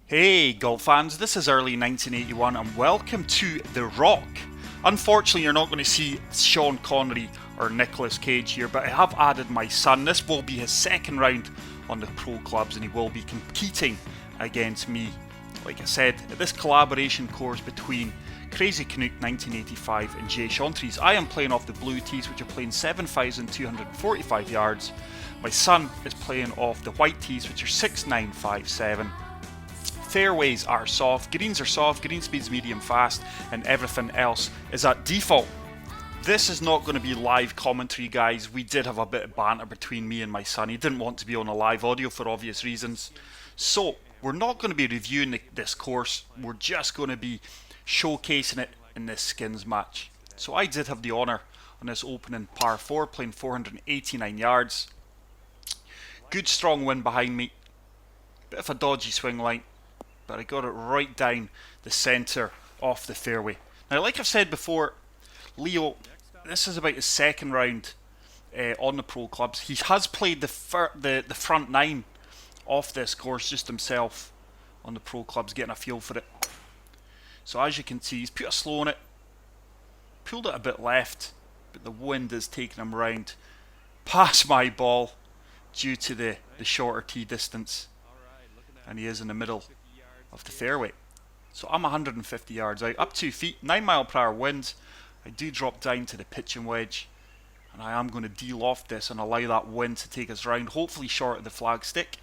Hey golf fans, this is early 1981 and welcome to The Rock. Unfortunately, you're not going to see Sean Connery or Nicolas Cage here, but I have added my son. This will be his second round on the pro clubs and he will be competing against me. Like I said, this collaboration course between Crazycanuck1985 and Jchantres. I am playing off the blue tees, which are playing 7,245 yards. My son is playing off the white tees, which are 6,957. Fairways are soft, greens are soft, green speed's medium fast, and everything else is at default. This is not going to be live commentary, guys. We did have a bit of banter between me and my son. He didn't want to be on a live audio for obvious reasons. So, we're not going to be reviewing this course. We're just going to be showcasing it in this skins match. So I did have the honour on this opening par 4, playing 489 yards. Good strong wind behind me. Bit of a dodgy swing line, but I got it right down the centre of the fairway. Now, like I've said before, Leo, this is about his second round on the pro clubs. He has played the front nine of this course just himself on the pro clubs, getting a feel for it. So as you can see, he's put a slow on it, pulled it a bit left, but the wind is taking him round past my ball due to the shorter tee distance, and he is in the middle of the fairway. So I'm 150 yards out, up 2 feet, 9 mile per hour wind. I do drop down to the pitching wedge, and I am going to deal off this and allow that wind to take us round, hopefully short of the flag stick.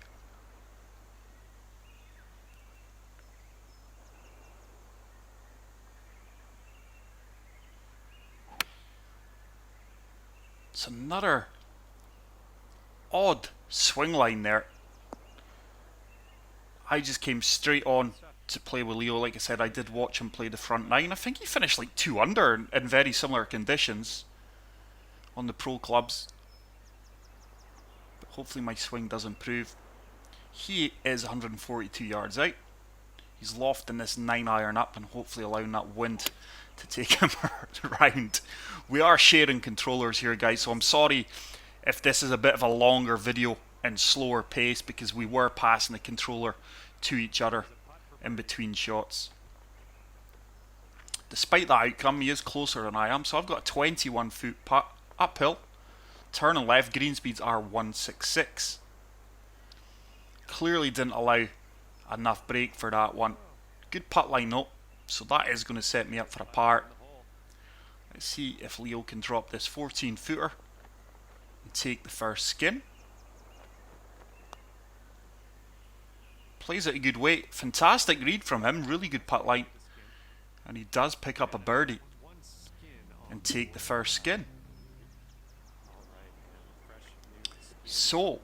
It's another odd swing line there. I just came straight on to play with Leo. Like I said, I did watch him play the front nine. I think he finished like 2 under in very similar conditions on the pro clubs. But hopefully my swing does improve. He is 142 yards out. He's lofting this 9 iron up and hopefully allowing that wind to take him around. We are sharing controllers here, guys, so I'm sorry if this is a bit of a longer video and slower pace, because we were passing the controller to each other in between shots. Despite that outcome, he is closer than I am, so I've got a 21 foot putt uphill, turning left, green speeds are 166. Clearly didn't allow enough break for that one. Good putt line though, so that is going to set me up for a par. Let's see if Leo can drop this 14 footer and take the first skin. Plays at a good weight. Fantastic read from him. Really good putt line. And he does pick up a birdie and take the first skin. So,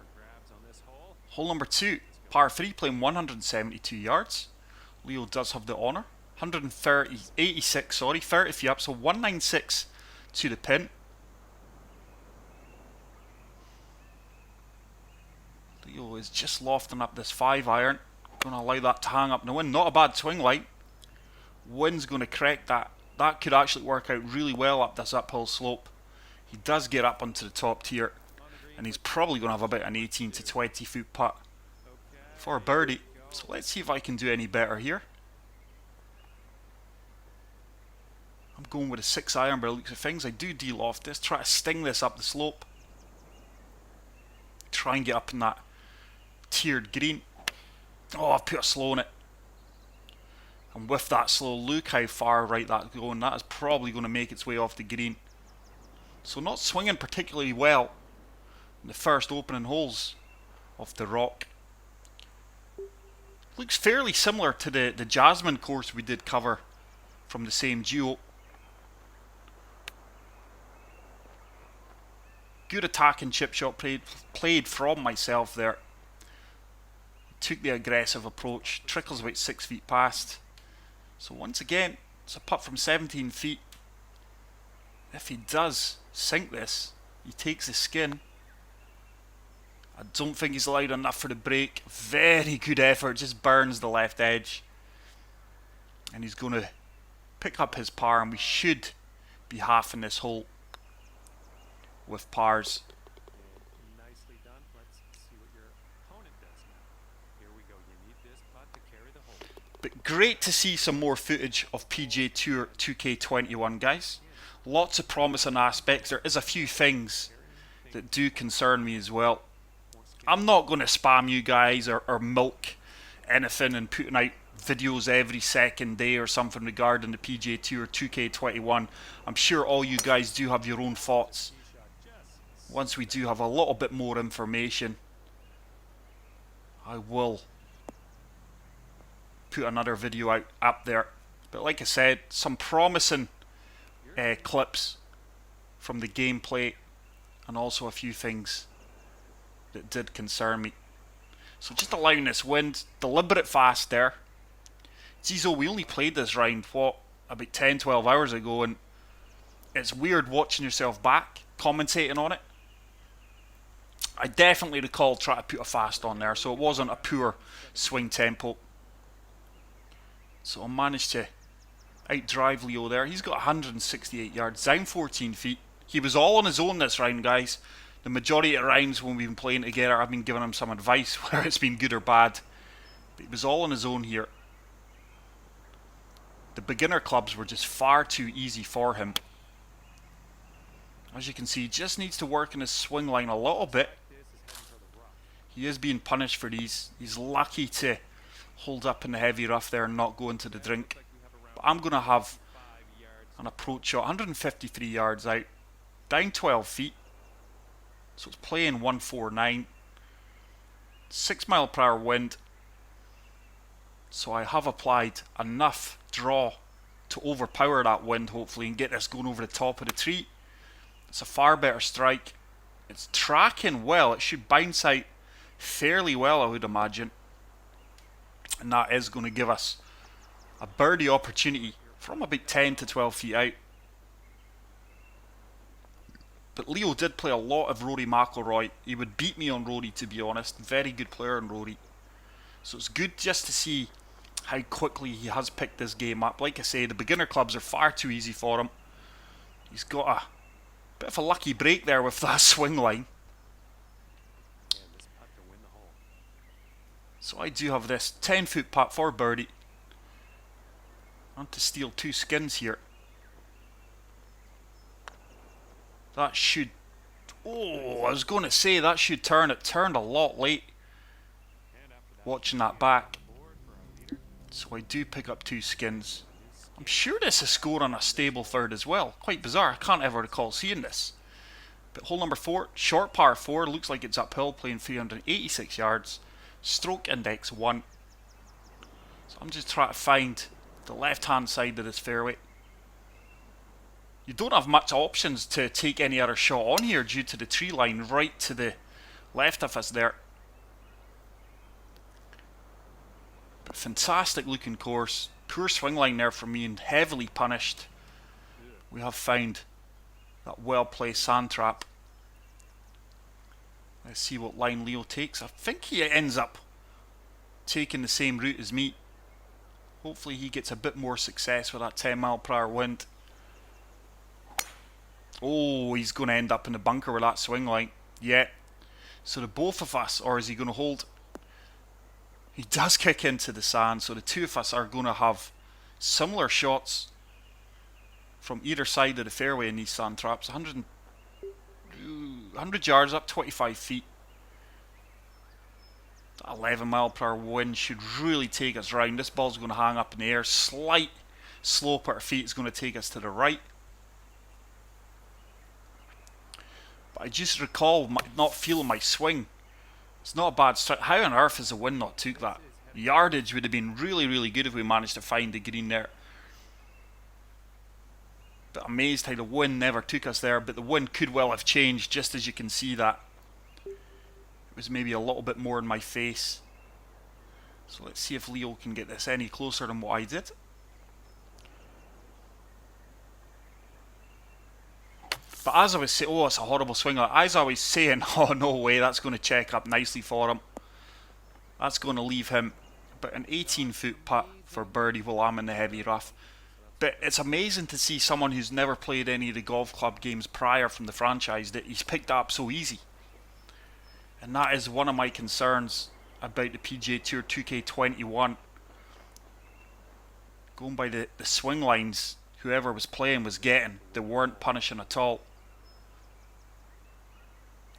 hole number 2, par 3, playing 172 yards. Leo does have the honour. 186, 30 feet up, so 196 to the pin. Leo is just lofting up this 5 iron. Going to allow that to hang up in the wind. Not a bad swing line. Wind's going to correct that. That could actually work out really well up this uphill slope. He does get up onto the top tier, and he's probably going to have about an 18 to 20 foot putt for a birdie. So let's see if I can do any better here. I'm going with a 6 iron by the looks of things. I do de-loft this, try to sting this up the slope. Try and get up in that tiered green. Oh, I've put a slow on it. And with that slow, look how far right that's going. That is probably going to make its way off the green. So not swinging particularly well in the first opening holes of the Rock. Looks fairly similar to the Jasmine course we did cover from the same duo. Good attacking chip shot played from myself there. Took the aggressive approach. Trickles about 6 feet past. So once again, it's a putt from 17 feet. If he does sink this, he takes the skin. I don't think he's allowed enough for the break. Very good effort, just burns the left edge. And he's going to pick up his par, and we should be half in this hole with pars. But great to see some more footage of PGA Tour 2K21, guys. Lots of promising aspects. There is a few things that do concern me as well. I'm not going to spam you guys or milk anything and putting out videos every second day or something regarding the PGA Tour 2K21. I'm sure all you guys do have your own thoughts. Once we do have a little bit more information, I will put another video out up there. But like I said, some promising clips from the gameplay, and also a few things that did concern me. So just allowing this wind, deliberate fast there. Zizo, we only played this round, what, about 10-12 hours ago, and it's weird watching yourself back, commentating on it. I definitely recall trying to put a fast on there, so it wasn't a poor swing tempo. So I managed to outdrive Leo there. He's got 168 yards, down 14 feet. He was all on his own this round, guys. The majority of rounds when we've been playing together, I've been giving him some advice, whether it's been good or bad. But he was all on his own here. The beginner clubs were just far too easy for him. As you can see, he just needs to work in his swing line a little bit. He is being punished for these. He's lucky to hold up in the heavy rough there and not go into the drink. But I'm going to have an approach shot, 153 yards out, down 12 feet. So it's playing 149. 6 mile per hour wind. So I have applied enough draw to overpower that wind, hopefully, and get this going over the top of the tree. It's a far better strike. It's tracking well. It should bounce out fairly well, I would imagine. And that is going to give us a birdie opportunity from about 10 to 12 feet out. But Leo did play a lot of Rory McIlroy. He would beat me on Rory, to be honest. Very good player on Rory. So it's good just to see how quickly he has picked this game up. Like I say, the beginner clubs are far too easy for him. He's got a bit of a lucky break there with that swing line. So I do have this 10-foot putt for birdie. I want to steal 2 skins here. That should... Oh, I was going to say that should turn. It turned a lot late. Watching that back. So I do pick up 2 skins. I'm sure this is scored on a stable third as well. Quite bizarre. I can't ever recall seeing this. But hole number 4, short par 4. Looks like it's uphill, playing 386 yards. Stroke index 1. So I'm just trying to find the left hand side of this fairway. You don't have much options to take any other shot on here due to the tree line right to the left of us there. But fantastic looking course. Poor swing line there from me and heavily punished. We have found that well placed sand trap. Let's see what line Leo takes. I think he ends up taking the same route as me. Hopefully he gets a bit more success with that 10 mile per hour wind. Oh, he's going to end up in the bunker with that swing line. Yeah. So the both of us, or is he going to hold? He does kick into the sand, so the two of us are going to have similar shots from either side of the fairway in these sand traps. 100 yards up, 25 feet. That 11 mile per hour wind should really take us round. This ball's going to hang up in the air. Slight slope at our feet is going to take us to the right. But I just recall not feeling my swing. It's not a bad strike. How on earth has the wind not took that? The yardage would have been really, really good if we managed to find the green there. But amazed how the wind never took us there. But the wind could well have changed, just as you can see that. It was maybe a little bit more in my face. So let's see if Leo can get this any closer than what I did. But as I was saying, oh, it's a horrible swing. As I was saying, oh, no way, that's going to check up nicely for him. That's going to leave him but an 18-foot putt for birdie while I'm in the heavy rough. But it's amazing to see someone who's never played any of the golf club games prior from the franchise that he's picked up so easy. And that is one of my concerns about the PGA Tour 2K21. Going by the swing lines, whoever was playing was getting. They weren't punishing at all.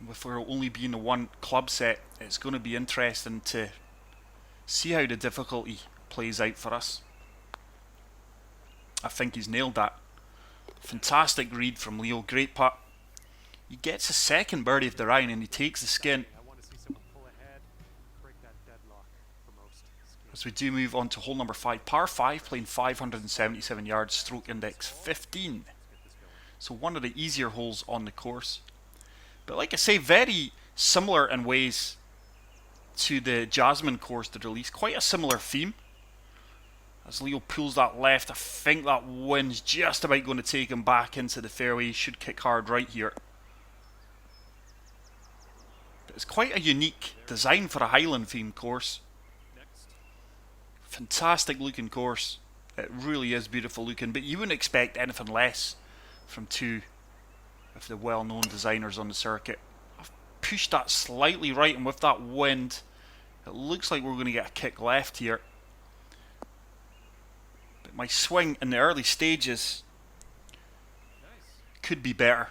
With there only being the one club set, it's going to be interesting to see how the difficulty plays out for us. I think he's nailed that. Fantastic read from Leo, great putt. He gets a second birdie of the round and he takes the skin. As we do move on to hole number 5, par 5, playing 577 yards, stroke index 15. So one of the easier holes on the course. But like I say, very similar in ways to the Jasmine course they released. Quite a similar theme. As Leo pulls that left, I think that wind's just about going to take him back into the fairway. He should kick hard right here. But it's quite a unique design for a Highland themed course. Fantastic looking course. It really is beautiful looking, but you wouldn't expect anything less from two of the well-known designers on the circuit. I've pushed that slightly right, and with that wind, it looks like we're going to get a kick left here. But my swing in the early stages could be better.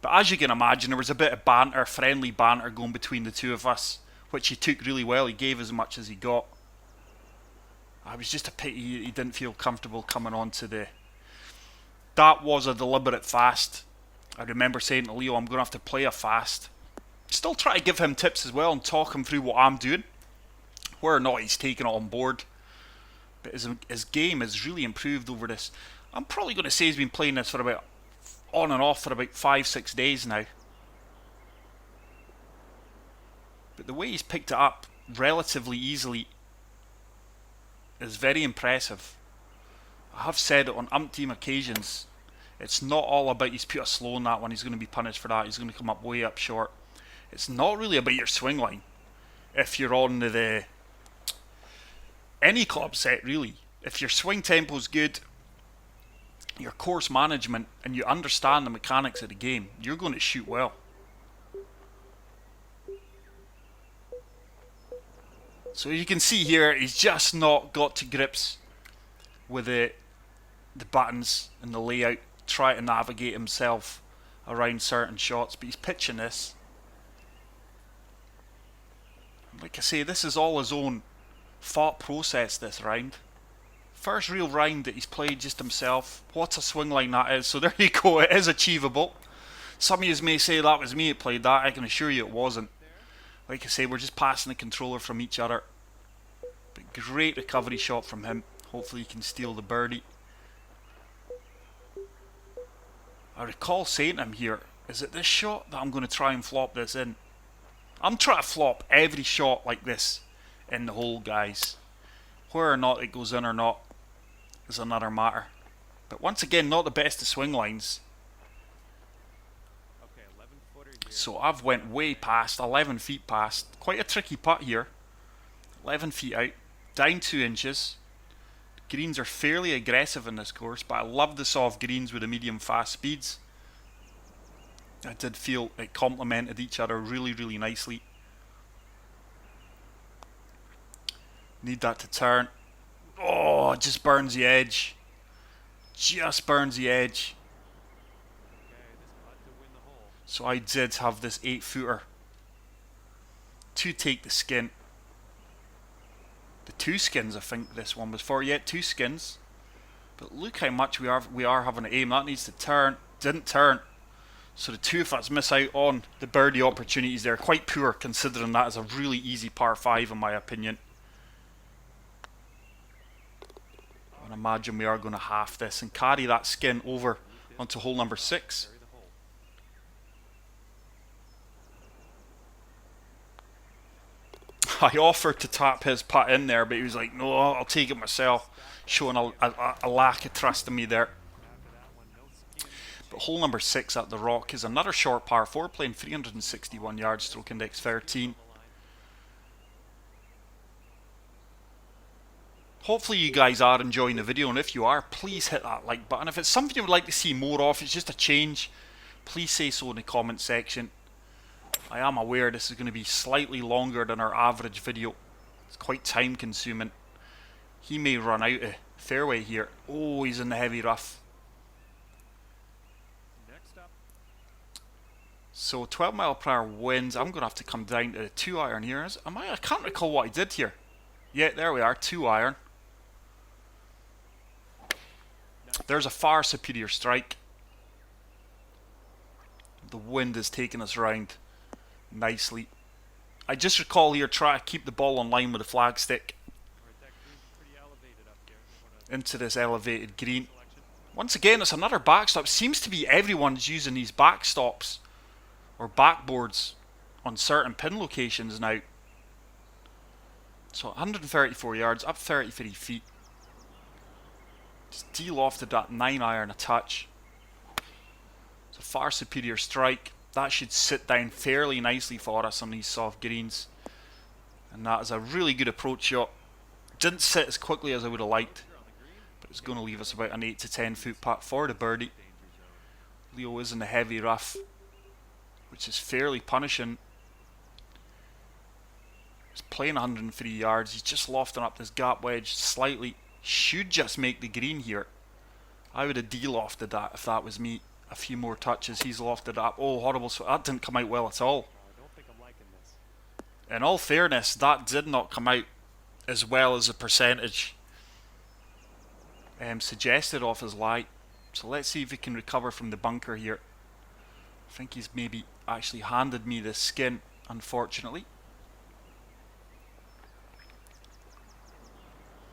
But as you can imagine, there was a bit of banter, friendly banter going between the two of us, which he took really well. He gave as much as he got. I was just a pity he didn't feel comfortable coming on to the... That was a deliberate fast. I remember saying to Leo, I'm going to have to play a fast. Still try to give him tips as well and talk him through what I'm doing. Whether or not he's taken it on board. But his game has really improved over this. I'm probably going to say he's been playing this for about... on and off for about 5-6 days now. But the way he's picked it up relatively easily is very impressive. I have said it on umpteen occasions. It's not all about he's put a slow on that one, he's going to be punished for that, he's going to come up way up short. It's not really about your swing line. If you're on the any club set really, if your swing tempo is good, your course management, and you understand the mechanics of the game, you're going to shoot well. So you can see here, he's just not got to grips with the buttons and the layout, try to navigate himself around certain shots, but he's pitching this. Like I say, this is all his own thought process this round. First real round that he's played just himself. What a swing line that is. So there you go, it is achievable. Some of you may say that was me that played that. I can assure you it wasn't. Like I say, we're just passing the controller from each other. But great recovery shot from him. Hopefully he can steal the birdie. I recall saying to him here, is it this shot that I'm going to try and flop this in? I'm trying to flop every shot like this in the hole, guys. Whether or not it goes in or not is another matter. But once again, not the best of swing lines. So I've went way past, 11 feet past. Quite a tricky putt here. 11 feet out, down 2 inches. The greens are fairly aggressive in this course, but I love the soft greens with the medium fast speeds. I did feel it complemented each other really, really nicely. Need that to turn. Oh, it just burns the edge. Just burns the edge. So I did have this 8-footer to take the skin. The 2 skins, I think this one was for. Yeah, 2 skins. But look how much we are having to aim. That needs to turn. Didn't turn. So the two of us miss out on the birdie opportunities there. Quite poor, considering that is a really easy par 5 in my opinion. I imagine we are going to half this and carry that skin over onto hole number 6. I offered to tap his putt in there, but he was like, no, I'll take it myself, showing a lack of trust in me there. But hole number 6 at the Rock is another short par 4, playing 361 yards, stroke index 13. Hopefully you guys are enjoying the video, and if you are, please hit that like button. If it's something you would like to see more of, it's just a change, please say so in the comment section. I am aware this is going to be slightly longer than our average video. It's quite time consuming. He may run out of fairway here. Oh, he's in the heavy rough. So 12 mile per hour winds. I'm going to have to come down to the 2 iron here. I can't recall what I did here. Yeah, there we are, 2 iron. There's a far superior strike. The wind is taking us round nicely. I just recall here, try to keep the ball on line with the flagstick into this elevated green. Once again, it's another backstop. Seems to be everyone's using these backstops or backboards on certain pin locations now. So 134 yards, up 33 feet. Just de-lofted that 9 iron a touch. It's a far superior strike. That should sit down fairly nicely for us on these soft greens. And that is a really good approach shot. Didn't sit as quickly as I would have liked, but it's going to leave us about an 8 to 10 foot putt for the birdie. Leo is in the heavy rough, which is fairly punishing. He's playing 103 yards. He's just lofting up this gap wedge slightly. Should just make the green here. I would have de-lofted that if that was me. A few more touches. He's lofted up. Oh, horrible. So that didn't come out well at all. In all fairness, that did not come out as well as the percentage suggested off his lie. So let's see if he can recover from the bunker here. I think he's maybe actually handed me the skin, unfortunately.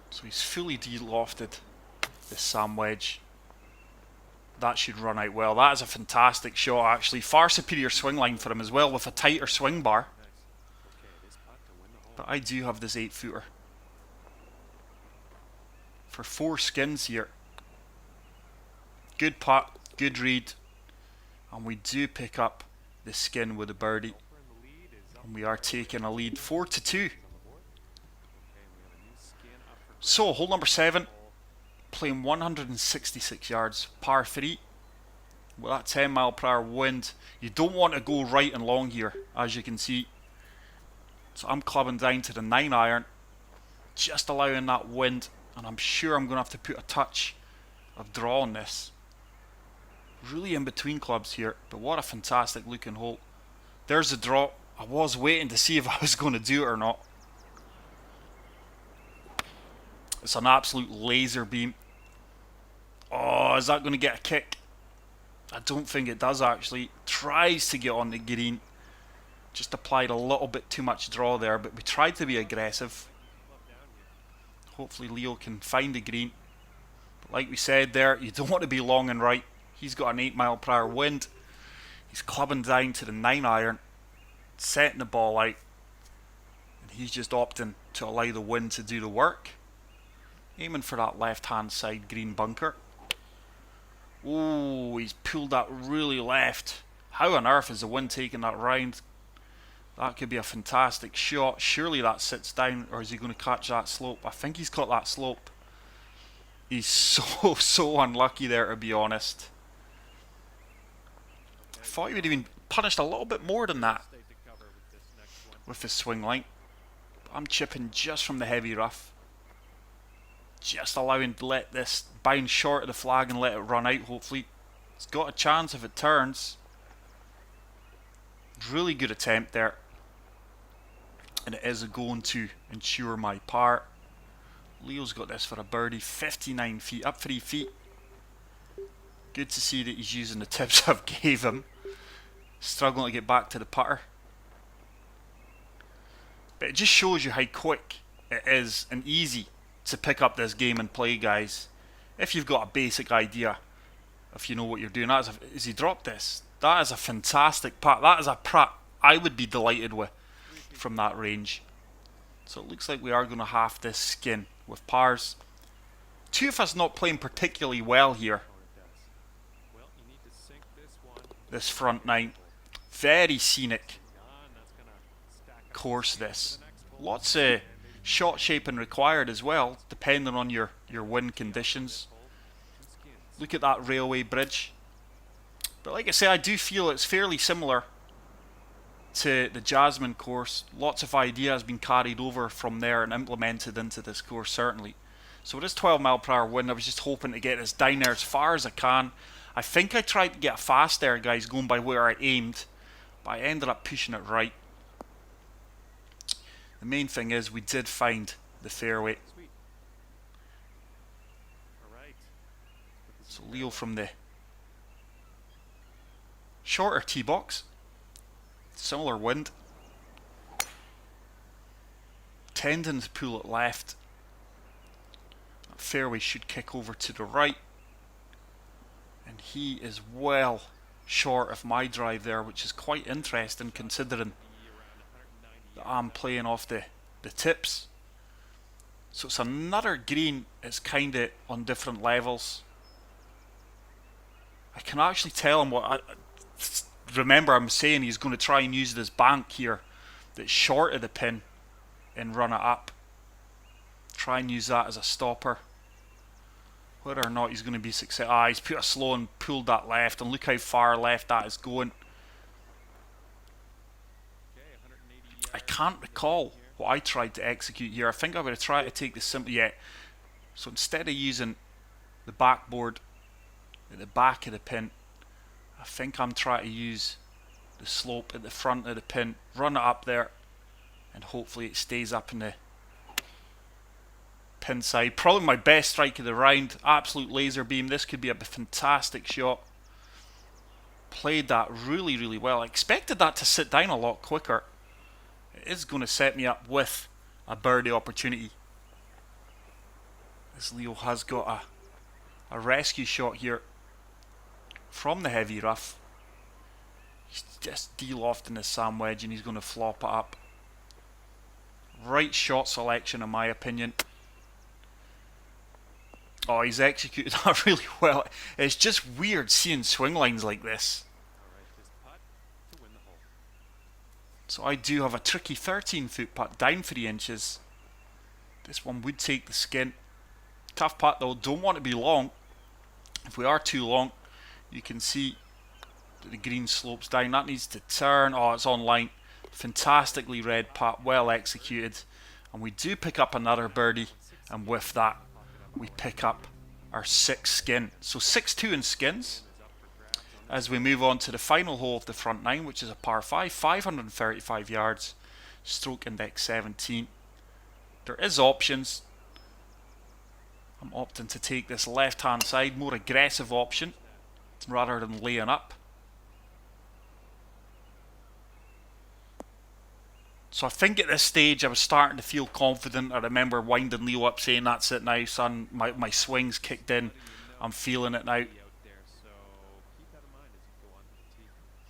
So he's fully de-lofted this Sam wedge. That should run out well. That is a fantastic shot actually. Far superior swing line for him as well with a tighter swing bar. But I do have this 8 footer. For 4 skins here. Good putt, good read. And we do pick up the skin with a birdie. And we are taking a lead 4 to 2. So, hole number 7, playing 166 yards, par 3. With that 10 mile per hour wind, you don't want to go right and long here, as you can see. So I'm clubbing down to the 9 iron, just allowing that wind, and I'm sure I'm going to have to put a touch of draw on this. Really in between clubs here, but what a fantastic looking hole. There's the draw. I was waiting to see if I was going to do it or not. It's an absolute laser beam. Oh, is that going to get a kick? I don't think it does actually. Tries to get on the green. Just applied a little bit too much draw there, but we tried to be aggressive. Hopefully Leo can find the green. But like we said there, you don't want to be long and right. He's got an 8 mile per hour wind. He's clubbing down to the 9 iron, setting the ball out. And he's just opting to allow the wind to do the work. Aiming for that left hand side green bunker. Oh, he's pulled that really left. How on earth is the wind taking that round? That could be a fantastic shot. Surely that sits down, or is he going to catch that slope? I think he's caught that slope. He's so unlucky there, to be honest. I thought he would have been punished a little bit more than that with his swing line. But I'm chipping just from the heavy rough. Just allowing to let this bounce short of the flag and let it run out, hopefully. It's got a chance if it turns. Really good attempt there. And it is going to ensure my par. Leo's got this for a birdie. 59 feet, up 3 feet. Good to see that he's using the tips I've gave him. Struggling to get back to the putter. But it just shows you how quick it is and easy to pick up this game and play, guys. If you've got a basic idea, if you know what you're doing. Has he dropped this? That is a fantastic putt. That is a putt I would be delighted with from that range. So it looks like we are going to half this skin with pars. Two of us not playing particularly well here. This front nine. Very scenic course this. Lots of shot shaping required as well, depending on your wind conditions. Look at that railway bridge. But like I say, I do feel it's fairly similar to the Jasmine course. Lots of idea has been carried over from there and implemented into this course, certainly. So it is 12 mile per hour wind. I was just hoping to get this down there as far as I can. I think I tried to get fast there, guys, going by where I aimed, but I ended up pushing it right. The main thing is we did find the fairway. So Leo from the shorter tee box, similar wind, tending to pull it left. That fairway should kick over to the right, and he is well short of my drive there, which is quite interesting considering that I'm playing off the tips. So it's another green. It's kind of on different levels. I can actually tell him what remember I'm saying he's going to try and use this bank here that's short of the pin and run it up. Try and use that as a stopper. Whether or not he's going to be successful. He's put a slow and pulled that left, and look how far left that is going. I can't recall what I tried to execute here. I think I'm going to try to take this simple yet. So instead of using the backboard at the back of the pin, I think I'm trying to use the slope at the front of the pin, run it up there, and hopefully it stays up in the pin side. Probably my best strike of the round. Absolute laser beam. This could be a fantastic shot. Played that really, really well. I expected that to sit down a lot quicker. It is going to set me up with a birdie opportunity. As Leo has got a rescue shot here from the heavy rough. He's just de-lofting his sand wedge and he's going to flop it up. Right shot selection in my opinion. Oh, he's executed that really well. It's just weird seeing swing lines like this. So I do have a tricky 13-foot putt down 3 inches. This one would take the skin. Tough putt though, don't want to be long. If we are too long, you can see that the green slopes down. That needs to turn. Oh, it's on line. Fantastically read putt, well executed. And we do pick up another birdie, and with that, we pick up our 6th skin. So 6-2 in skins. As we move on to the final hole of the front 9, which is a par 5, 535 yards, stroke index 17. There is options. I'm opting to take this left hand side, more aggressive option, rather than laying up. So I think at this stage I was starting to feel confident. I remember winding Leo up saying, "That's it now, son, my swing's kicked in, I'm feeling it now."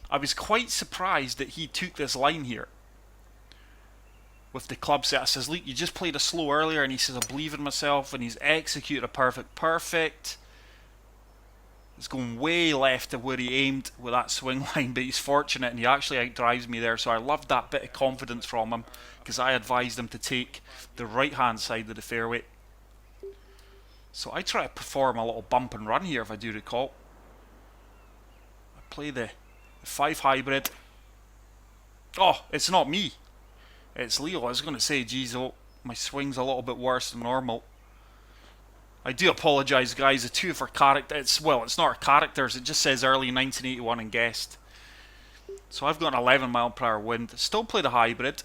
I was quite surprised that he took this line here with the club set. I says, "Look, you just played a slow earlier," and he says, "I believe in myself," and he's executed a perfect. It's going way left of where he aimed with that swing line, but he's fortunate and he actually outdrives me there. So I loved that bit of confidence from him, because I advised him to take the right hand side of the fairway. So I try to perform a little bump and run here, if I do recall. I play the 5 hybrid. Oh, it's not me, it's Leo. I was going to say, geez, oh, my swing's a little bit worse than normal. I do apologise, guys. The 2 for character. It's not our characters. It just says early 1981 and guest. So I've got an 11 mile per hour wind. Still play the hybrid.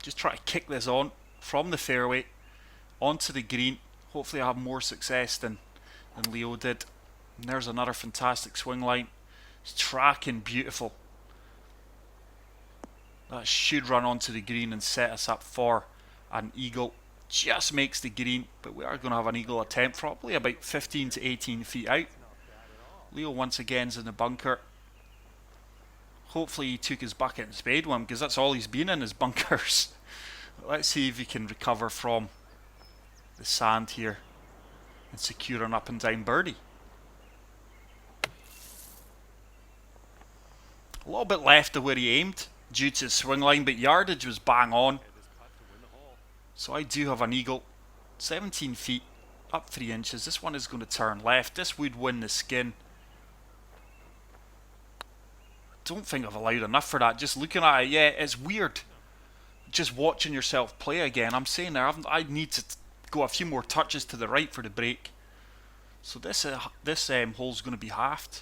Just try to kick this on from the fairway onto the green. Hopefully I have more success than Leo did. And there's another fantastic swing line. It's tracking beautiful. That should run onto the green and set us up for an eagle. Just makes the green, but we are going to have an eagle attempt, probably about 15 to 18 feet out. Leo once again is in the bunker. Hopefully he took his bucket and spade one, because that's all he's been in, his bunkers. Let's see if he can recover from the sand here and secure an up and down birdie. A little bit left of where he aimed due to his swing line, but yardage was bang on. So I do have an eagle, 17 feet, up 3 inches. This one is going to turn left. This would win the skin. I don't think I've allowed enough for that. Just looking at it, yeah, it's weird. Just watching yourself play again. I'm saying there, I need to go a few more touches to the right for the break. So this hole's going to be halved.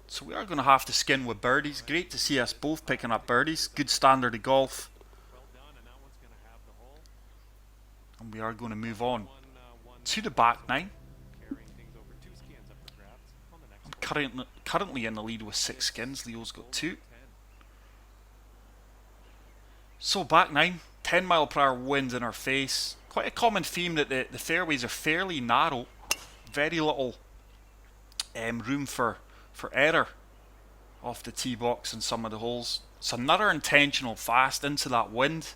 So we are going to have to skin with birdies. Great to see us both picking up birdies. Good standard of golf. And we are going to move on to the back nine. I'm currently in the lead with 6 skins. Leo's got 2. So back nine, 10 mile per hour wind in our face. Quite a common theme that the fairways are fairly narrow. Very little room for error off the tee box in some of the holes. It's another intentional fast into that wind.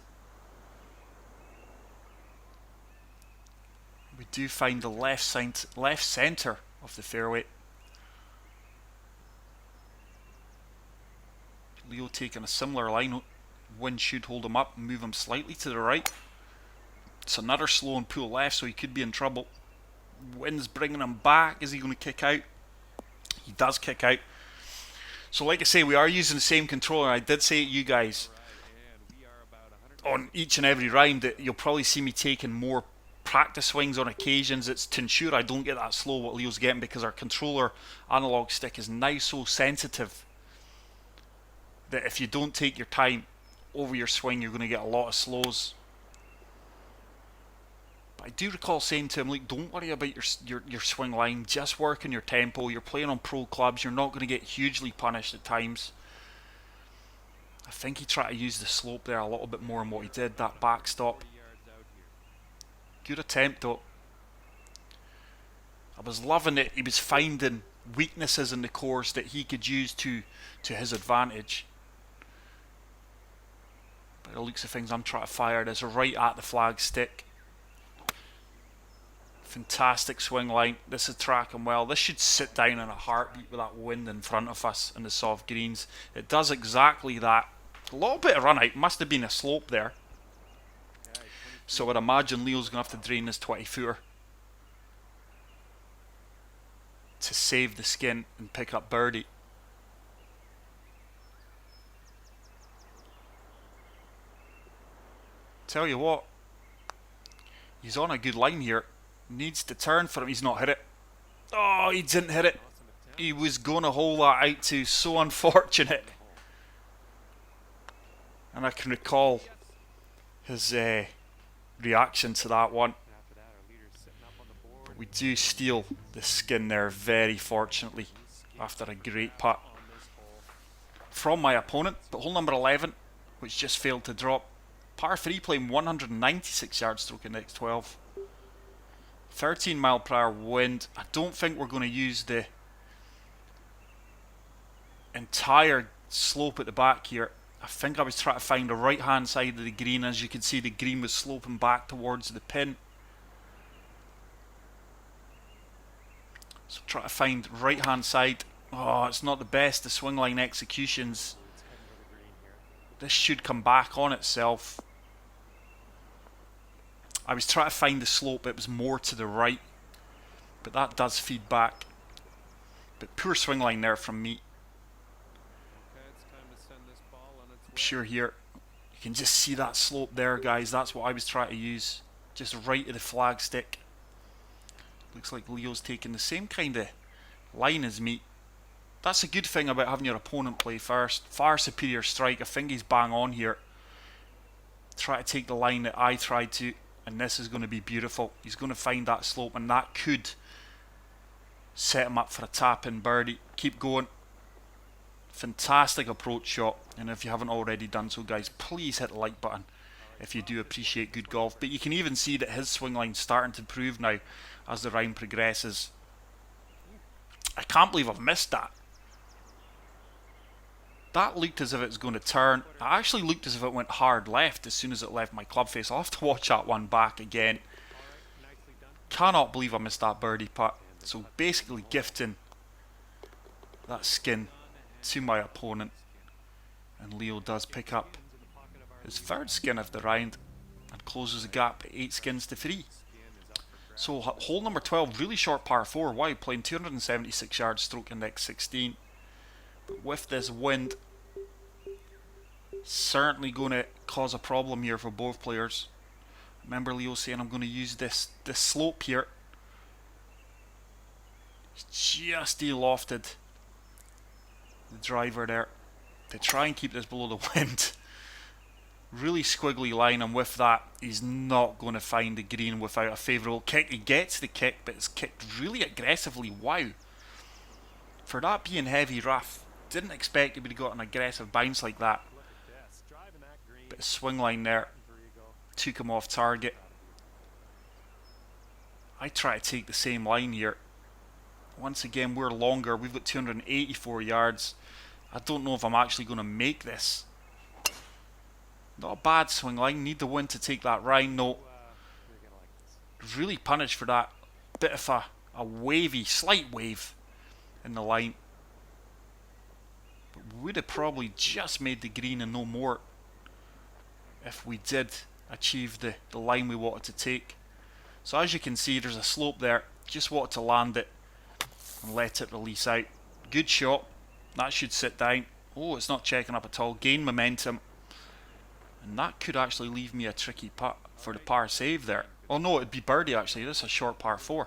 We do find the left centre of the fairway. Leo taking a similar line. Wind should hold him up and move him slightly to the right. It's another slow and pull left, so he could be in trouble. Wind's bringing him back. Is he going to kick out? He does kick out. So like I say, we are using the same controller. I did say to you guys on each and every round that you'll probably see me taking more practice swings on occasions. It's to ensure I don't get that slow what Leo's getting, because our controller analog stick is now so sensitive that if you don't take your time over your swing, you're going to get a lot of slows. But I do recall saying to him, like, don't worry about your swing line, just work on your tempo. You're playing on pro clubs, you're not going to get hugely punished at times. I think he tried to use the slope there a little bit more than what he did, that backstop. Good attempt though. I was loving it. He was finding weaknesses in the course that he could use to his advantage. By the looks of things, I'm trying to fire this right at the flag stick. Fantastic swing line. This is tracking well. This should sit down in a heartbeat with that wind in front of us in the soft greens. It does exactly that. A little bit of run out. Must have been a slope there. So I'd imagine Leo's going to have to drain this 20-footer to save the skin and pick up birdie. Tell you what, he's on a good line here. Needs to turn for him. He's not hit it. Oh, he didn't hit it. He was going to hole that out too. So unfortunate. And I can recall his reaction to that one. But we do steal the skin there very fortunately after a great putt from my opponent. But hole number 11, which just failed to drop. Par 3 playing 196 yards, stroke index 12. 13 mile per hour wind. I don't think we're going to use the entire slope at the back here. I think I was trying to find the right hand side of the green. As you can see, the green was sloping back towards the pin. So try to find right hand side. Oh, it's not the best. The swing line executions. This should come back on itself. I was trying to find the slope. It was more to the right. But that does feed back. But poor swing line there from me. I'm sure here you can just see that slope there, guys. That's what I was trying to use. Just right to the flag stick. Looks like Leo's taking the same kind of line as me. That's a good thing about having your opponent play first. Far superior strike. I think he's bang on here. Try to take the line that I tried to. And this is going to be beautiful. He's going to find that slope, and that could set him up for a tap-in birdie. Keep going. Fantastic approach shot. And if you haven't already done so, guys, please hit the like button if you do appreciate good golf. But you can even see that his swing line's starting to improve now as the round progresses. I can't believe I've missed that. That looked as if it was going to turn. It actually looked as if it went hard left as soon as it left my club face. I'll have to watch that one back again. Cannot believe I missed that birdie putt. So basically gifting that skin to my opponent. And Leo does pick up his third skin of the round and closes the gap at 8 skins to 3. So hole number 12, really short par 4. Wide, playing 276 yards, stroke index 16. But with this wind, certainly going to cause a problem here for both players. Remember Leo saying I'm going to use this slope here. Just de-lofted the driver there to try and keep this below the wind. Really squiggly line, and with that he's not going to find the green without a favourable kick. He gets the kick, but it's kicked really aggressively. Wow. For that being heavy rough, didn't expect he would have got an aggressive bounce like that. Bit of swing line there, took him off target. I try to take the same line here. Once again, we're longer. We've got 284 yards. I don't know if I'm actually going to make this. Not a bad swing line. Need the wind to take that Rhine. No. Really punished for that. Bit of a wavy, slight wave in the line. But we would have probably just made the green and no more if we did achieve the line we wanted to take. So as you can see, there's a slope there. Just wanted to land it and let it release out. Good shot. That should sit down. Oh, it's not checking up at all. Gain momentum. And that could actually leave me a tricky putt for the par save there. Oh no, it'd be birdie actually. This is a short par 4.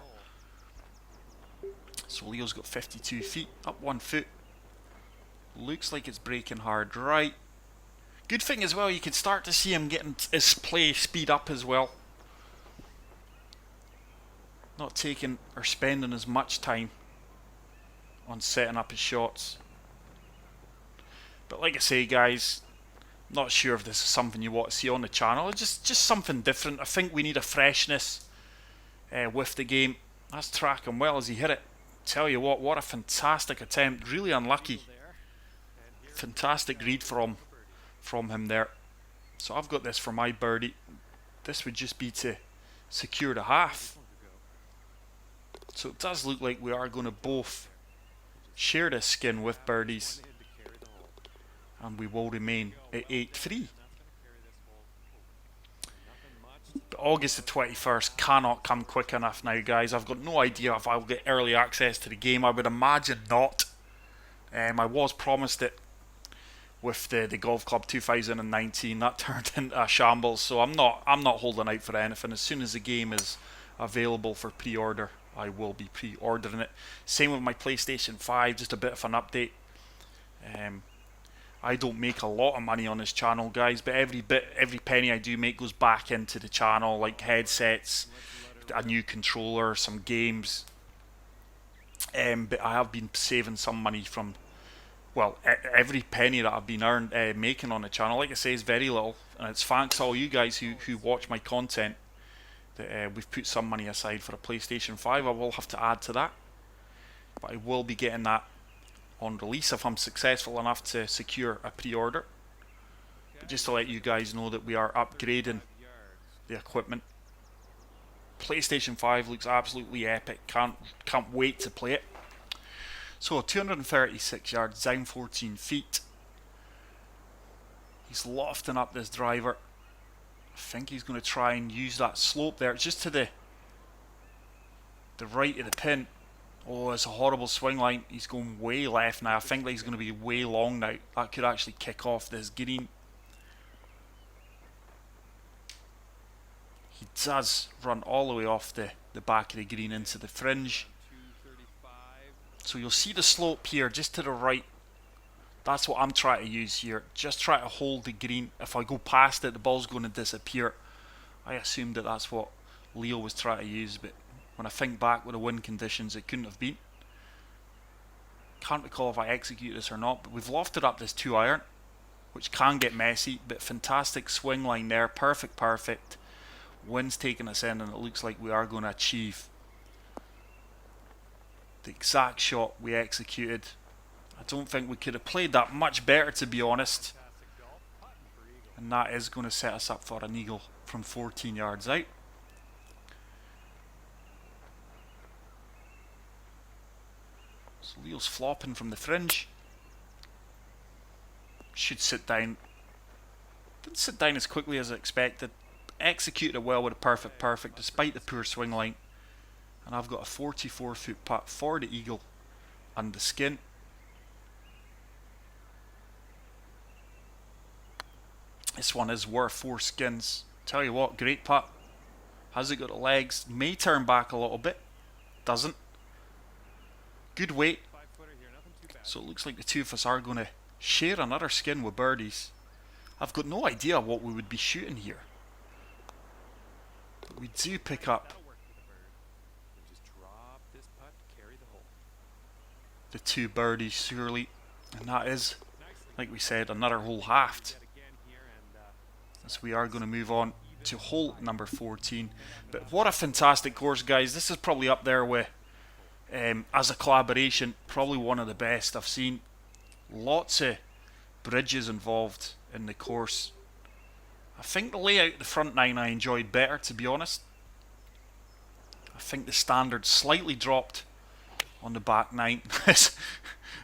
So Leo's got 52 feet, up 1 foot. Looks like it's breaking hard right. Good thing as well, you can start to see him getting his play speed up as well. Not taking or spending as much time on setting up his shots. But like I say guys, not sure if this is something you want to see on the channel. Just something different. I think we need a freshness with the game. That's tracking well as he hit it. Tell you what a fantastic attempt. Really unlucky. Fantastic read from him there. So I've got this for my birdie. This would just be to secure the half. So it does look like we are going to both share this skin with birdies. And we will remain at 8-3. But August the 21st cannot come quick enough now, guys. I've got no idea if I'll get early access to the game. I would imagine not. I was promised it with the Golf Club 2019. That turned into a shambles. So I'm not holding out for anything. As soon as the game is available for pre-order, I will be pre-ordering it. Same with my PlayStation 5. Just a bit of an update. I don't make a lot of money on this channel, guys, but every penny I do make goes back into the channel, like headsets, a new controller, some games. But I have been saving some money from, well, every penny that I've been making on the channel. Like I say, is very little, and it's thanks to all you guys who watch my content that we've put some money aside for a PlayStation 5. I will have to add to that, but I will be getting that on release if I'm successful enough to secure a pre-order. But just to let you guys know that we are upgrading the equipment. PlayStation 5 looks absolutely epic. Can't wait to play it. So 236 yards, down 14 feet. He's lofting up this driver. I think he's going to try and use that slope there just to the right of the pin. Oh, it's a horrible swing line. He's going way left now. I think that he's going to be way long now. That could actually kick off this green. He does run all the way off the back of the green into the fringe. So you'll see the slope here just to the right. That's what I'm trying to use here. Just try to hold the green. If I go past it, the ball's going to disappear. I assumed that that's what Leo was trying to use, but when I think back with the wind conditions, it couldn't have been. Can't recall if I execute this or not, but we've lofted up this 2-iron, which can get messy, but fantastic swing line there. Perfect. Wind's taking us in, and it looks like we are going to achieve the exact shot we executed. I don't think we could have played that much better, to be honest. And that is going to set us up for an eagle from 14 yards out. So Leo's flopping from the fringe. Should sit down. Didn't sit down as quickly as I expected. Executed it well with a perfect despite the poor swing line. And I've got a 44-foot putt for the eagle and the skin. This one is worth 4 skins. Tell you what, great putt. Has it got the legs? May turn back a little bit. Doesn't. Good weight. So it looks like the two of us are going to share another skin with birdies. I've got no idea what we would be shooting here. But we do pick up the 2 birdies surely. And that is, like we said, another hole halved. As we are going to move on to hole number 14. But what a fantastic course, guys. This is probably up there with, as a collaboration, probably one of the best I've seen. Lots of bridges involved in the course. I think the layout of the front 9 I enjoyed better, to be honest. I think the standard slightly dropped on the back 9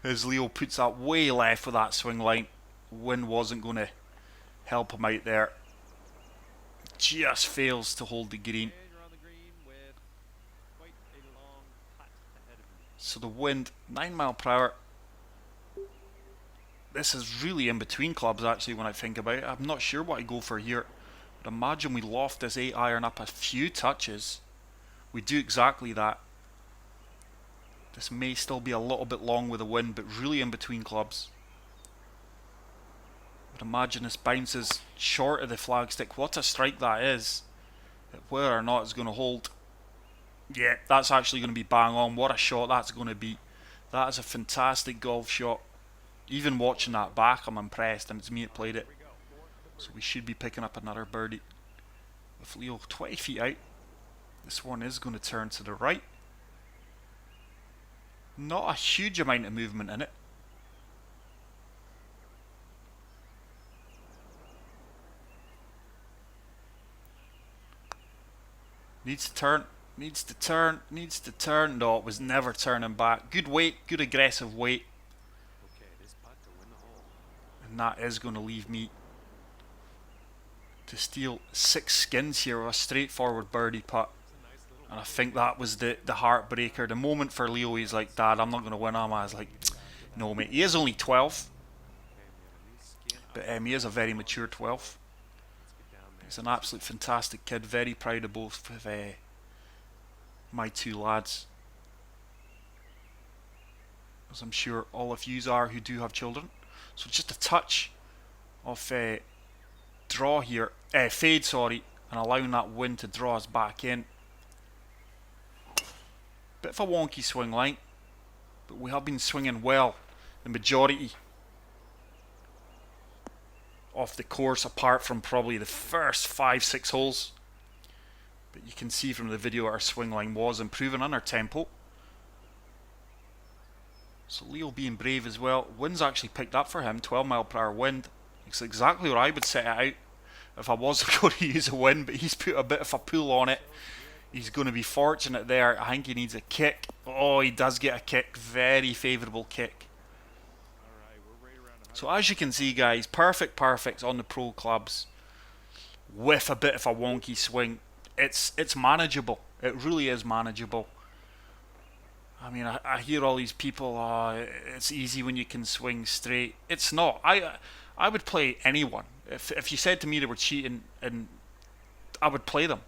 as Leo puts that way left with that swing line. Wind wasn't going to help him out there. Just fails to hold the green. So the wind, 9 mile per hour. This is really in between clubs actually when I think about it. I'm not sure what I go for here. But imagine we loft this 8 iron up a few touches. We do exactly that. This may still be a little bit long with the wind, but really in between clubs. But imagine this bounces short of the flagstick. What a strike that is. Whether or not it's going to hold. Yeah, that's actually going to be bang on. What a shot that's going to be. That is a fantastic golf shot. Even watching that back, I'm impressed, and it's me that played it. So we should be picking up another birdie. With Leo 20 feet out. This one is going to turn to the right. Not a huge amount of movement in it. Needs to turn, needs to turn, needs to turn. No, it was never turning back. Good weight, good aggressive weight. And that is going to leave me to steal 6 skins here with a straightforward birdie putt. And I think that was the heartbreaker. The moment for Leo, he's like, Dad, I'm not going to win. I was like, no, mate. He is only 12. But he is a very mature 12. He's an absolute fantastic kid. Very proud of both of my 2 lads. As I'm sure all of yous are who do have children. So just a touch of draw here. Fade, sorry. And allowing that wind to draw us back in. Bit of a wonky swing line, but we have been swinging well the majority of the course, apart from probably the first 5-6 holes. But you can see from the video our swing line was improving on our tempo. So Leo being brave as well. Wind's actually picked up for him, 12 mile per hour wind. It's exactly where I would set it out if I was going to use a wind, but he's put a bit of a pull on it. He's going to be fortunate there. I think he needs a kick. Oh, he does get a kick. Very favourable kick. So as you can see, guys, perfect on the pro clubs with a bit of a wonky swing. It's manageable. It really is manageable. I mean, I hear all these people, it's easy when you can swing straight. It's not. I would play anyone. If you said to me they were cheating, and I would play them.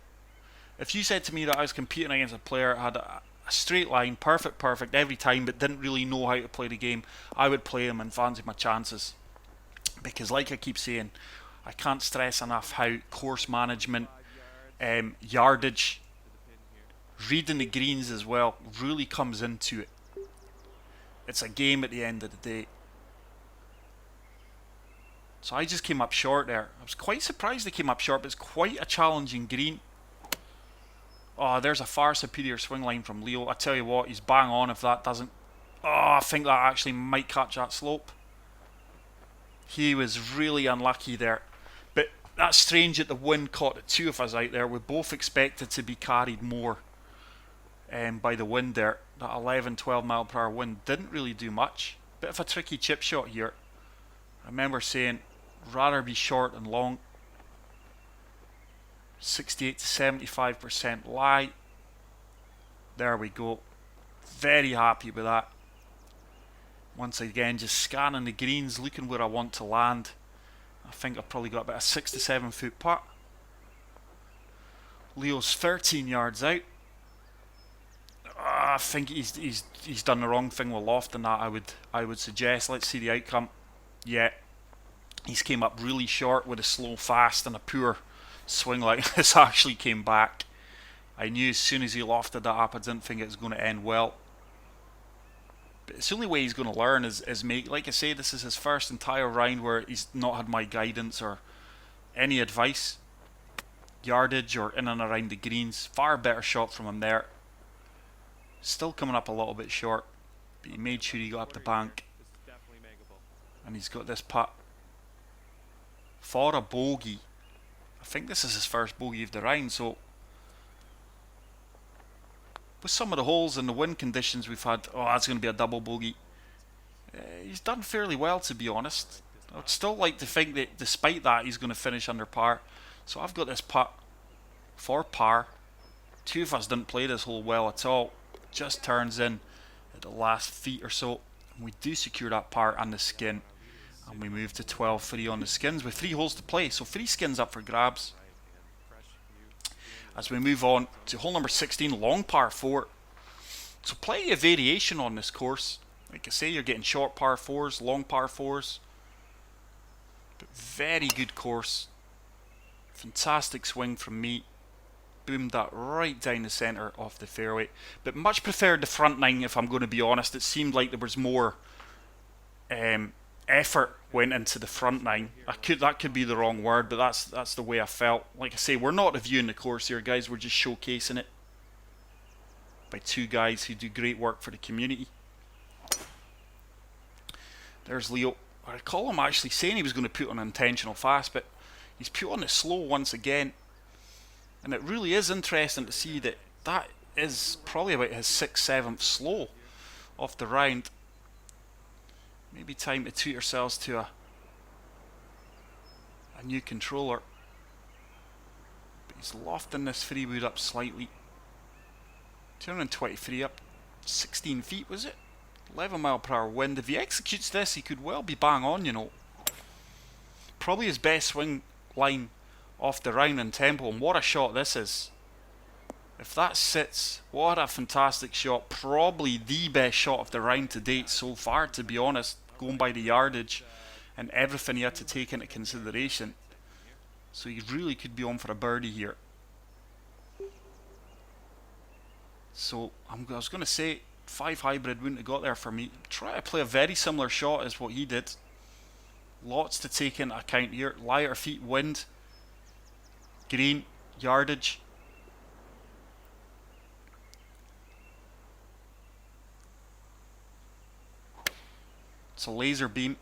If you said to me that I was competing against a player that had a straight line, perfect every time, but didn't really know how to play the game, I would play him and fancy my chances. Because like I keep saying, I can't stress enough how course management, yardage, reading the greens as well, really comes into it. It's a game at the end of the day. So I just came up short there. I was quite surprised they came up short, but it's quite a challenging green. Oh, there's a far superior swing line from Leo. I tell you what, he's bang on if that doesn't... Oh, I think that actually might catch that slope. He was really unlucky there. But that's strange that the wind caught the 2 of us out there. We both expected to be carried more by the wind there. That 11, 12 mile per hour wind didn't really do much. Bit of a tricky chip shot here. I remember saying, rather be short and long. 68 to 75% lie. There we go. Very happy with that. Once again, just scanning the greens, looking where I want to land. I think I've probably got about a 6 to 7 foot putt. Leo's 13 yards out. I think he's done the wrong thing with loft and that. I would suggest. Let's see the outcome. Yeah, he's came up really short with a slow fast and a poor swing like this. Actually came back. I knew as soon as he lofted that up, I didn't think it was going to end well. But it's the only way he's going to learn is make. Like I say, this is his first entire round where he's not had my guidance or any advice. Yardage or in and around the greens. Far better shot from him there. Still coming up a little bit short, but he made sure he got up the bank. And he's got this putt for a bogey. I think this is his first bogey of the round, so with some of the holes and the wind conditions we've had, oh, that's going to be a double bogey. He's done fairly well, to be honest. I would still like to think that despite that he's going to finish under par. So I've got this putt for par. Two of us didn't play this hole well at all. Just turns in at the last feet or so. And we do secure that par and the skin. And we move to 12-3 on the skins with 3 holes to play. So 3 skins up for grabs. As we move on to hole number 16, long par 4. So plenty of variation on this course. Like I say, you're getting short par 4s, long par 4s. But very good course. Fantastic swing from me. Boomed that right down the centre of the fairway. But much preferred the front 9, if I'm going to be honest. It seemed like there was more effort went into the front 9. That could be the wrong word, but that's the way I felt. Like I say, we're not reviewing the course here, guys. We're just showcasing it by 2 guys who do great work for the community. There's Leo. I recall him actually saying he was going to put on an intentional fast, but he's put on it slow once again. And it really is interesting to see that is probably about his 6th, 7th slow off the round. Maybe time to treat ourselves to a new controller. But he's lofting this 3-wood up slightly. 223 up, 16 feet was it? 11 mile per hour wind. If he executes this, he could well be bang on, you know. Probably his best swing line off the round in tempo, and what a shot this is. If that sits, what a fantastic shot. Probably the best shot of the round to date so far, to be honest, going by the yardage and everything he had to take into consideration. So he really could be on for a birdie here. So I was going to say 5 hybrid wouldn't have got there for me. Try to play a very similar shot as what he did. Lots to take into account here. Lighter feet, wind, green, yardage. It's a laser beam.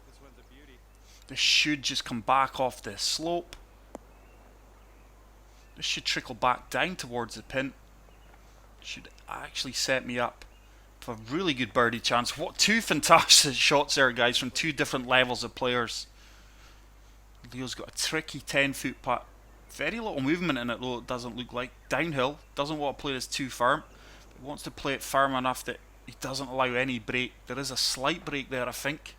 This one's a beauty. This should just come back off the slope. This should trickle back down towards the pin. Should actually set me up for a really good birdie chance. What 2 fantastic shots there, guys, from 2 different levels of players. Leo's got a tricky 10-foot putt. Very little movement in it, though, it doesn't look like. Downhill. Doesn't want to play this too firm. But wants to play it firm enough that he doesn't allow any break. There is a slight break there, I think.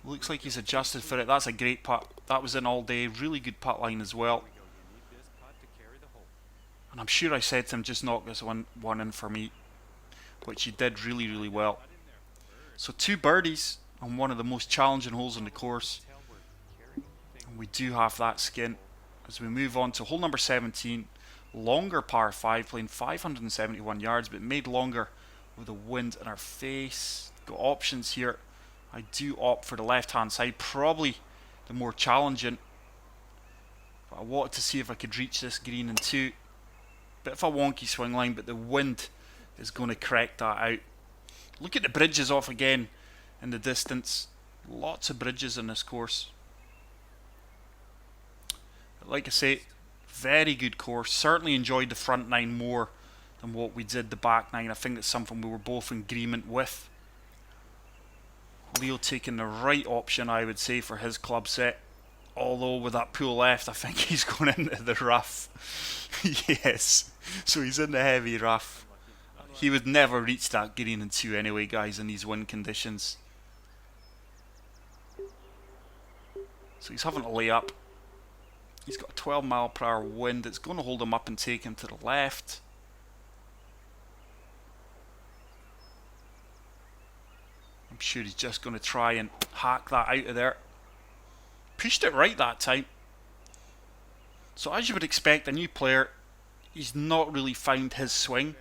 Looks like he's adjusted for it. That's a great putt. That was in all day. Really good putt line as well. And I'm sure I said to him, just knock this one in for me. Which he did really, really well. So 2 birdies on one of the most challenging holes on the course. And we do have that skin. As we move on to hole number 17. Longer par 5, playing 571 yards, but made longer with the wind in our face. Got options here. I do opt for the left hand side, probably the more challenging. But I wanted to see if I could reach this green in 2. Bit of a wonky swing line, but the wind is going to correct that out. Look at the bridges off again in the distance. Lots of bridges in this course. But like I say, very good course. Certainly enjoyed the front 9 more than what we did the back 9. I think that's something we were both in agreement with. Leo taking the right option, I would say, for his club set. Although with that pull left, I think he's going into the rough. Yes, so he's in the heavy rough. He would never reach that green in 2 anyway, guys, in these wind conditions. So he's having to lay up. He's got a 12 mph wind. It's going to hold him up and take him to the left. I'm sure he's just going to try and hack that out of there. Pushed it right that time. So as you would expect, a new player, he's not really found his swing.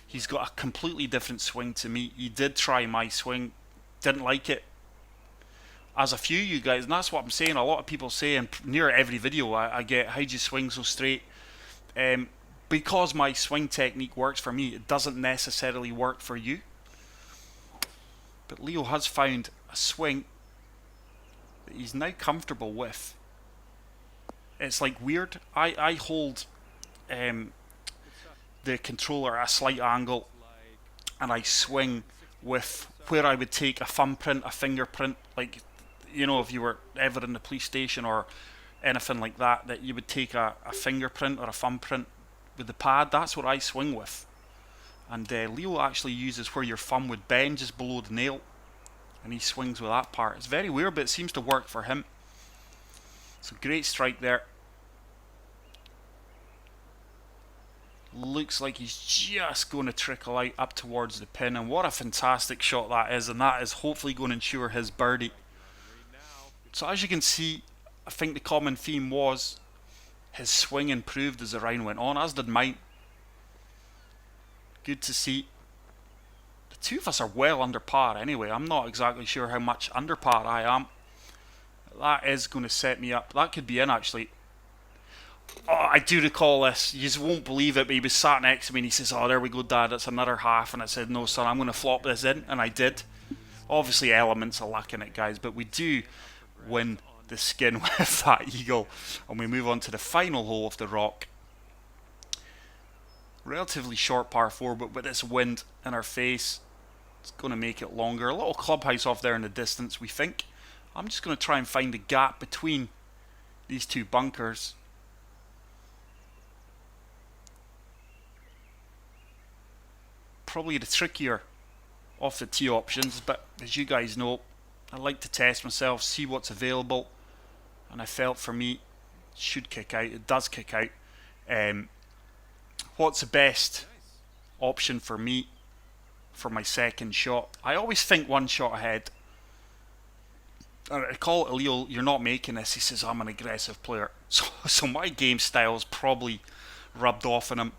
He's got a completely different swing to me. He did try my swing, didn't like it. As a few of you guys, and that's what I'm saying, a lot of people say, and near every video I get, how do you swing so straight? Because my swing technique works for me, it doesn't necessarily work for you. But Leo has found a swing that he's now comfortable with. It's like weird. I hold the controller at a slight angle, and I swing with where I would take a thumbprint, a fingerprint, like, you know, if you were ever in the police station or anything like that, that you would take a fingerprint or a thumbprint with the pad. That's what I swing with. And Leo actually uses where your thumb would bend just below the nail, and he swings with that part. It's very weird, but it seems to work for him. So great strike there. Looks like he's just going to trickle out up towards the pin, and what a fantastic shot that is, and that is hopefully going to ensure his birdie. So as you can see, I think the common theme was his swing improved as the round went on, as did mine. Good to see. The two of us are well under par anyway. I'm not exactly sure how much under par I am. That is going to set me up. That could be in actually. Oh, I do recall this. You just won't believe it, but he was sat next to me and he says, "Oh, there we go, Dad, it's another half." And I said, "No, son, I'm going to flop this in." And I did. Obviously, elements of luck in it, guys, but we do win the skin with that eagle. And we move on to the final hole of the rock. Relatively short par 4, but with this wind in our face, it's going to make it longer. A little clubhouse off there in the distance, we think. I'm just going to try and find a gap between these two bunkers. Probably the trickier of the tee options, but as you guys know, I like to test myself, see what's available, and I felt for me, it should kick out. It does kick out. What's the best option for me for my second shot? I always think one shot ahead. I call it Leo, "You're not making this." He says, "I'm an aggressive player." So my game style's probably rubbed off on him.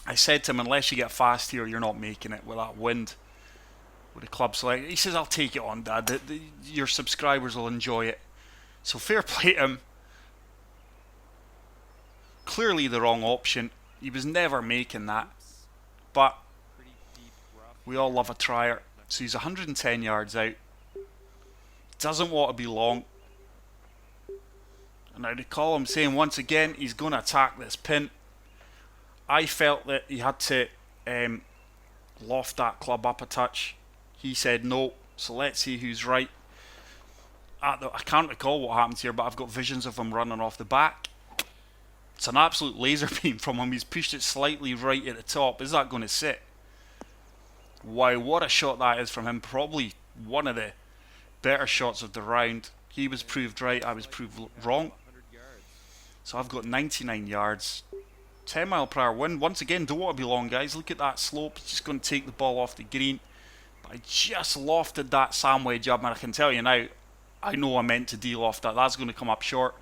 I said to him, "Unless you get fast here, you're not making it with that wind, with the club select." He says, "I'll take it on, Dad. Your subscribers will enjoy it." So fair play to him. Clearly the wrong option. He was never making that. But we all love a trier. So he's 110 yards out. Doesn't want to be long. And I recall him saying once again, he's going to attack this pin. I felt that he had to loft that club up a touch. He said no, so let's see who's right. I can't recall what happens here, but I've got visions of him running off the back. It's an absolute laser beam from him. He's pushed it slightly right at the top. Is that going to sit? Wow, what a shot that is from him. Probably one of the better shots of the round. He was proved right, I was proved wrong. So I've got 99 yards. 10 mph wind. Once again, don't want to be long, guys. Look at that slope. It's just going to take the ball off the green. But I just lofted that sandwich up, and I can tell you now, I know I meant to de-loft that. That's going to come up short.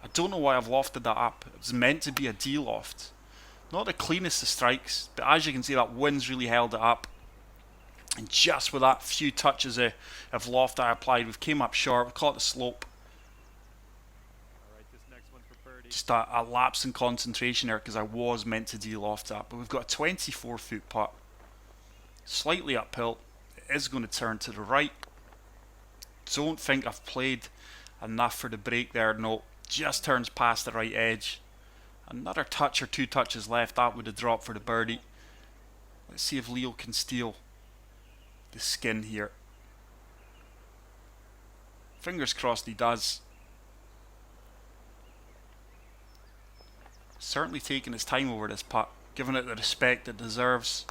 I don't know why I've lofted that up. It was meant to be a de-loft. Not the cleanest of strikes, but as you can see, that wind's really held it up. And just with that few touches of loft I applied, we've came up short. We caught the slope. Just a lapse in concentration there because I was meant to de-loft that. But we've got a 24-foot putt. Slightly uphill. It is going to turn to the right. Don't think I've played enough for the break there. No, just turns past the right edge. Another touch or two touches left. That would have dropped for the birdie. Let's see if Leo can steal the skin here. Fingers crossed he does. Certainly taking his time over this putt, giving it the respect it deserves.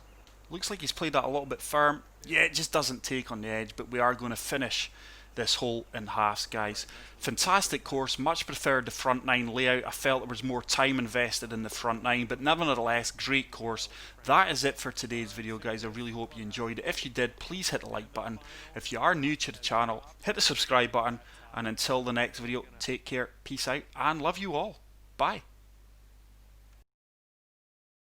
Looks like he's played that a little bit firm. Yeah, it just doesn't take on the edge, but we are going to finish this hole in halves, guys. Fantastic course, much preferred the front nine layout. I felt there was more time invested in the front nine, but nevertheless, great course. That is it for today's video, guys. I really hope you enjoyed it. If you did, please hit the like button. If you are new to the channel, hit the subscribe button, and until the next video, take care, peace out, and love you all. Bye.